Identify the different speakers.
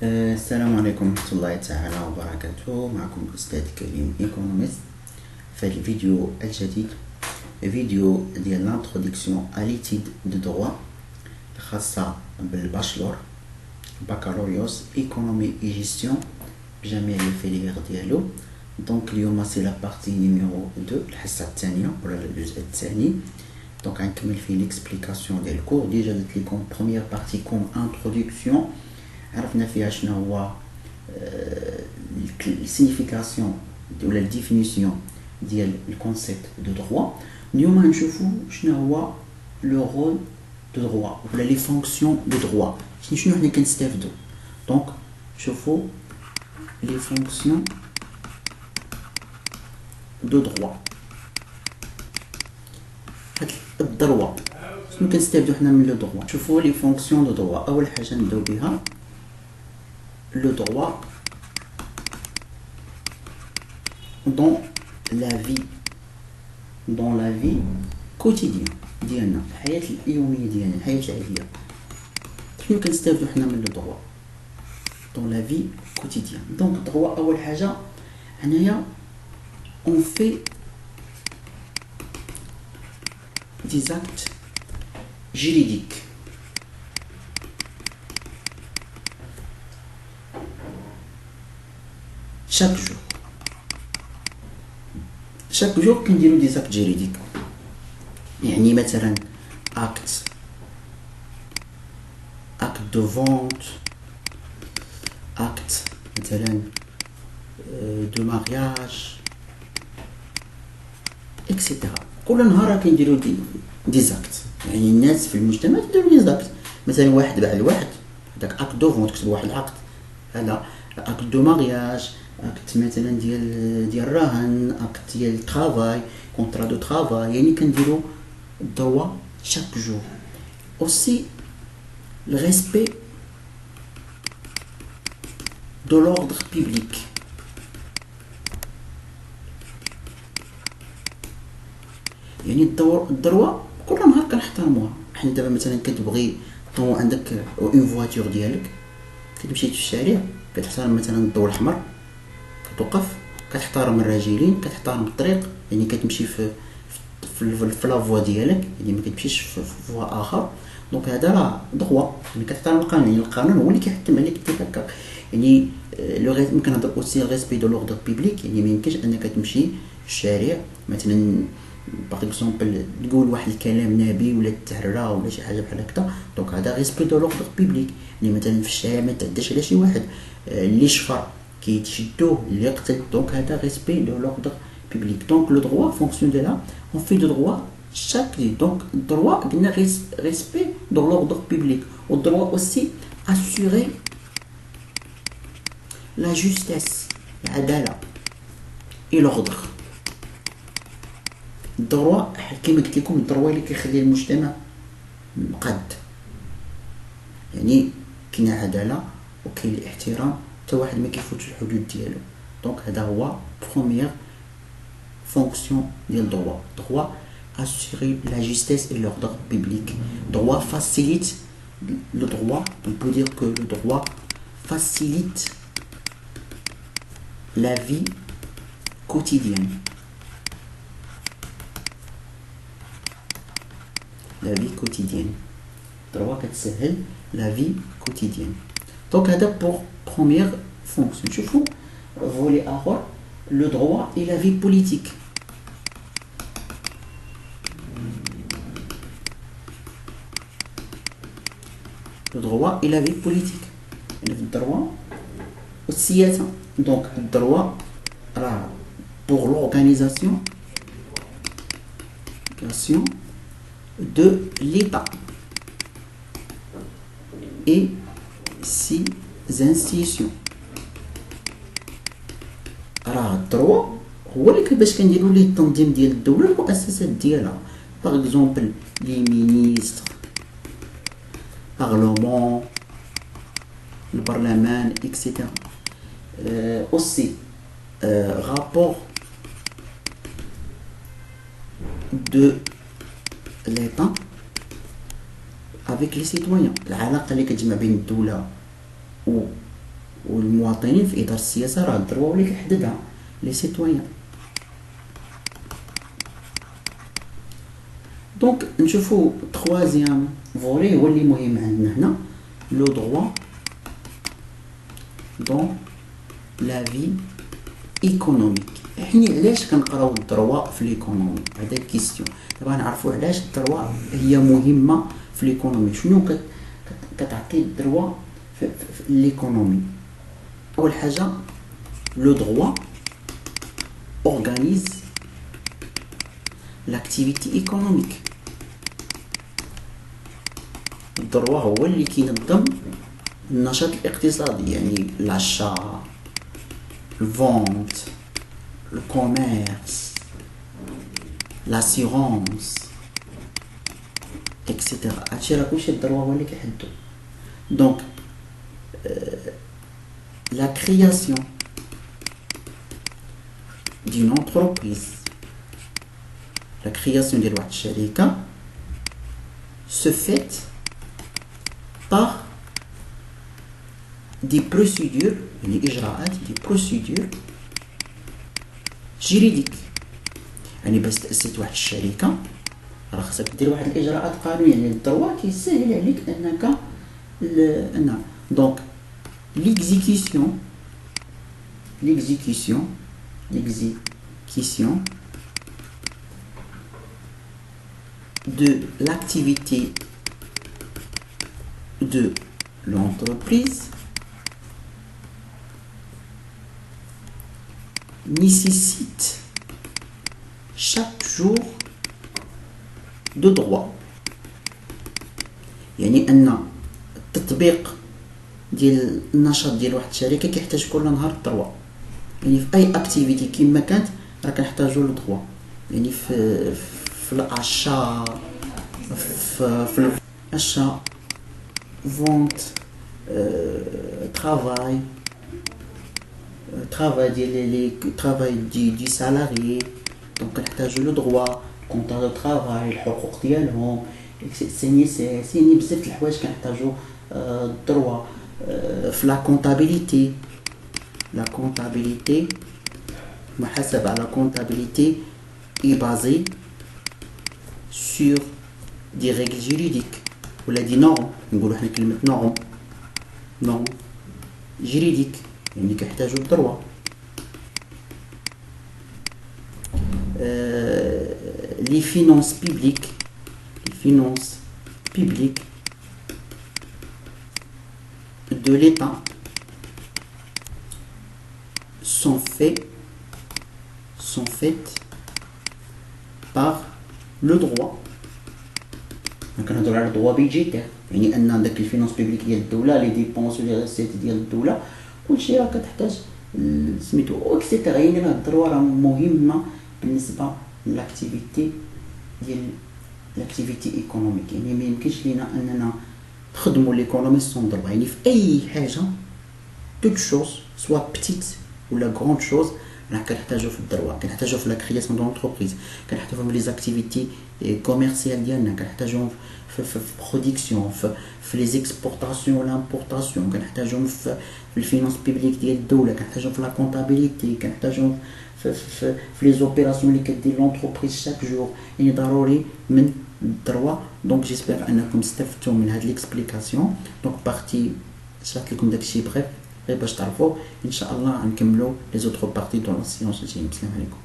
Speaker 1: السلام عليكم ورحمة الله تعالى وبركاته. معكم الأستاذ كريم إيكونوميست في الفيديو الجديد، فيديو ديال لانتروديكسيون à l'étude de droit الخاصة بالباشلور بكالوريوس ايكونومي اي جيستيون بجميع الفيليير ديالو. دونك اليوم سي لا بارتي نيميرو 2، الحصة الثانية ولا الجزء الثاني. دونك غنكمل فيه ليكسبليكاسيون ديال الكور. ديجا درت لكم بروميير بارتي كوم انتروديكسيون، عرفنا فيها شنو هو السينيفيكاسيون ولا الديفينيسيون ديال الكونسيبت دو دروا. اليوم غنشوفوا شنو هو لو رول دو دروا ولا لي فونكسيون دو دروا، شنو حنا كنستافدوا. دونك شوفوا لي فونكسيون دو دروا. هاد الدروا شنو كنستافدوا حنا من لو دروا؟ شوفوا لي فونكسيون دو دروا. اول حاجه نبداو بها le droit dans la vie quotidienne ديالنا، الحياة اليومية ديالنا، الحياة العادية. شنو كنستافدو حنا من لو دروا dans la vie quotidienne؟ دونك الدروا أول حاجة هنايا on fait des actes juridiques. chaque jour كنديرو دي زاكت جيريديك. يعني مثلا اكت دو فونت، اكت مثلا دو مارياج اكسيتيرا. كل نهار كنديرو دي زاكت. يعني الناس في المجتمع كيديروا دي زاكت. مثلا واحد باع لواحد، داك اكت دو فونت كتب واحد العقد، هذا اكت دو مارياج، اكت مثلا ديال الرهن، اكت ديال طرافاي، كونطرا دو طرافاي. يعني كنديرو الدروا chaque jour. Aussi le respect de l'ordre public. يعني الدروا كل نهار كنحترموها. حنا دابا مثلا كتبغي عندك اون فواتور ديالك، كتمشي في الشارع كتحترم مثلا الضوء الاحمر، كتوقف، كتحترم الراجلين، كتحترم الطريق. يعني كتمشي في لافوا ديالك، يعني ما كتمشيش في فوا اخر. دونك هذا راه دروا، يعني كتحترم القانون. يعني القانون هو اللي كيحتم عليك دير هكا. يعني ممكن نهضر اوسي ريسبي دو لوردر بيبليك. يعني ما يمكنش انك تمشي في الشارع مثلا باغ اكزومبل تقول واحد الكلام نابي ولا تهرى ولا شي حاجه بحال هكا. دونك هذا ريسبي دو لوردر بيبليك. يعني مثلا في الشارع ما تعداش على شي واحد، اللي شفر كيتشدوه، اللي يقتل. دونك هذا ريسبي دو لوردر public. Donc le droit fonctionne de là. On fait de droit chaque jour. Donc le droit قلنا respect de l'ordre public. Le droit aussi assurer la justesse, العدالة et l'ordre. الدروا كما قلت لكم الدروا اللي كيخلي المجتمع مقاد. يعني كاين عدالة وكاين الاحترام، حتى واحد ما كيفوتش الحدود ديالو. دونك هذا هو بروميير fonction du droit. Droit assurer la justesse et l'ordre public. Droit facilite le droit. On peut dire que le droit facilite la vie quotidienne. La vie quotidienne. Droit كتسهل la vie quotidienne. Donc هذا pour première fonction. شوفوا volet آخر le droit et la vie politique. Le droit et la vie politique. Le droit aussi. Donc le droit pour l'organisation de l'État et ses institutions. راه الدروا هو اللي باش كنديروا ليه التنظيم ديال الدوله، المؤسسات ديالها، باغ اكزومبل لي مينيستر، بارلمان، البرلمان اكسيتيرا. اوسي rapport de l'État avec les citoyens. العلاقه اللي كتجمع بين الدوله والمواطنين في اطار السياسه راه الدروا هو اللي كيحددها لي سيتويان. دونك نشوفو تخوازيام فولي هو اللي مهم عندنا هنا، لو دروا دون لا في ايكونوميك. يعني علاش كنقراو الدروا في ليكونومي؟ هذا كيستيون. دابا نعرفوا علاش الدروا هي مهمه في ليكونومي. شنو كتعطي الدروا في ليكونومي؟ اول حاجه لو دروا organise l'activité économique. الدروا هو اللي كينظم النشاط الاقتصادي، يعني العشاء، الفونت، الكوميرس، لاسيغونس اكسيتيرا. هادشي راه كلشي الدروا هو اللي كيحددو. دونك لا كرياسيون d'une entreprise, la création de واحد الشركة se fait par des procédures, يعني إجراءات des procédures juridiques. يعني باش تأسست واحد الشركة راه خصك دير واحد الإجراءات قانونية. يعني الدروا كيسهل عليك أنك دونك l'exécution de l'activité de l'entreprise nécessite chaque jour de droit. يعني أن التطبيق ديال النشاط ديال واحد الشركة كيحتاج كل نهار الدروا. يعني في اي اكتيفيتي كيما كانت راه كنحتاجو للدروا. يعني في العشاء، في العشاء، فونت، ترافاي ديال لي ترافاي دي سالاري. دونك كنحتاجو لو دروا، كونطرا دو ترافاي، الحقوق ديالهم، سيني بزاف د الحوايج كنحتاجو الدروا. في لا كونطابيليتي، محاسبة على comptabilité est basée sur des règles juridiques ولا دي نورم. نقولوا حنا كلمة نورم جuridique، يعني كيحتاجوا الدروا. les finances publiques de l'État sont faites par le droit. كنهضروا على الدروا بيجيتير، يعني ان داك الفينانس بيبليك ديال الدوله، لي ديبونس ولي ريسيت ديال الدوله، كلشي راه كتحتاج سميتو اكسيتيرا. يعني راه الدروا راه مهمه بالنسبه لاكتيفيتي ديال لاكتيفيتي ايكونوميك. يعني ما يمكنش لينا اننا نخدموا ليكونومي سون دروا. يعني في اي حاجه توت شوز سوا بتيت ولا غروند شوز راه كنحتاجو في الدروا. كنحتاجو في لا كرياسيون دو لونتربريز، كنحتاجو في لي زاكتيفيتي كوميرسيال ديالنا، كنحتاجو في برودكسيون، في لي زيكسبورطاسيون ولا امبورطاسيون، كنحتاجو في الفينانس بيبليك ديال الدوله، كنحتاجو في لا كونطابيليتي، كنحتاجو في لي زوبيراسيون اللي كدير لونتربريز شاك جور. يعني ضروري من الدروا. دونك جيسبر انكم استفدتوا من هاد ليكسبليكاسيون. دونك بارتي شرحت لكم داكشي بغيف غير باش تعرفوا. ان شاء الله غنكملوا لي زوتر بارتي دون لا سيونس. السلام عليكم.